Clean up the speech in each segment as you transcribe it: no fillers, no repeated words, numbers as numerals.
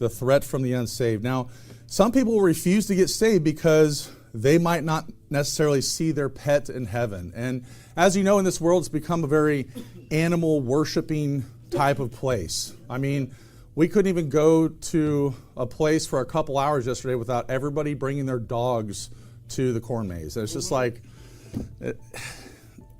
the threat from the unsaved. Now, some people will refuse to get saved because they might not necessarily see their pet in heaven. And as you know, in this world, it's become a very animal worshiping type of place. I mean, we couldn't even go to a place for a couple hours yesterday without everybody bringing their dogs to the corn maze. It's just like,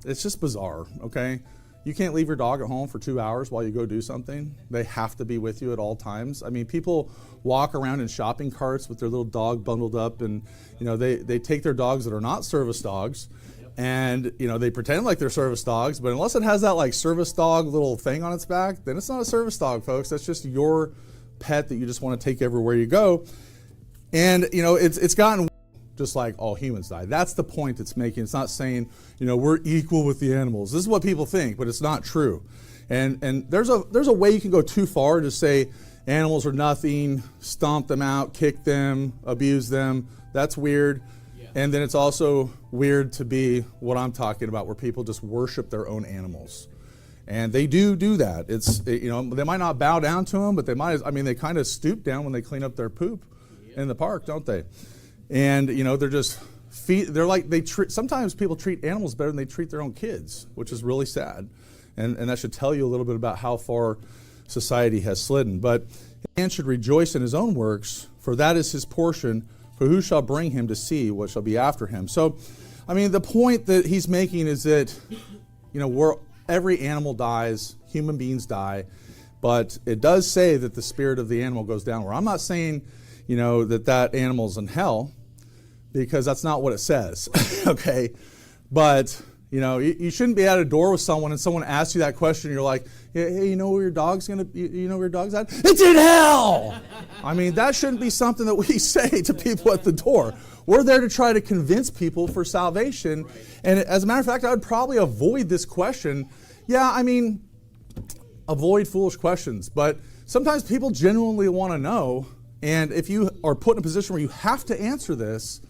it's just bizarre, okay? You can't leave your dog at home for 2 hours while you go do something. They have to be with you at all times. I mean, people walk around in shopping carts with their little dog bundled up, and they take their dogs that are not service dogs, and they pretend like they're service dogs, but unless it has that like service dog little thing on its back, then it's not a service dog, folks. That's just your pet that you just want to take everywhere you go. And it's gotten just like all humans die. That's the point it's making. It's not saying, we're equal with the animals. This is what people think, but it's not true. And there's a way you can go too far to say animals are nothing, stomp them out, kick them, abuse them. That's weird. Yeah. And then it's also weird to be what I'm talking about, where people just worship their own animals. And they do that. They might not bow down to them, but they kind of stoop down when they clean up their poop in the park, don't they? And they're just sometimes people treat animals better than they treat their own kids, which is really sad. And that should tell you a little bit about how far society has slidden. But man should rejoice in his own works, for that is his portion, for who shall bring him to see what shall be after him? So, the point that he's making is that, every animal dies, human beings die, but it does say that the spirit of the animal goes downward. I'm not saying, that animal's in hell, because that's not what it says, okay? But, you shouldn't be at a door with someone and someone asks you that question, and you're like, hey, you know where your dog's at? It's in hell! That shouldn't be something that we say to people at the door. We're there to try to convince people for salvation. Right. And as a matter of fact, I would probably avoid this question. Avoid foolish questions. But sometimes people genuinely want to know. And if you are put in a position where you have to answer this,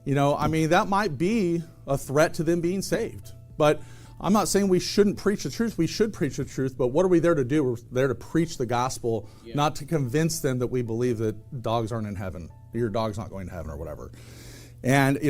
that might be a threat to them being saved. But I'm not saying we shouldn't preach the truth. We should preach the truth. But what are we there to do? We're there to preach the gospel, not to convince them that we believe that dogs aren't in heaven. Your dog's not going to heaven or whatever. And,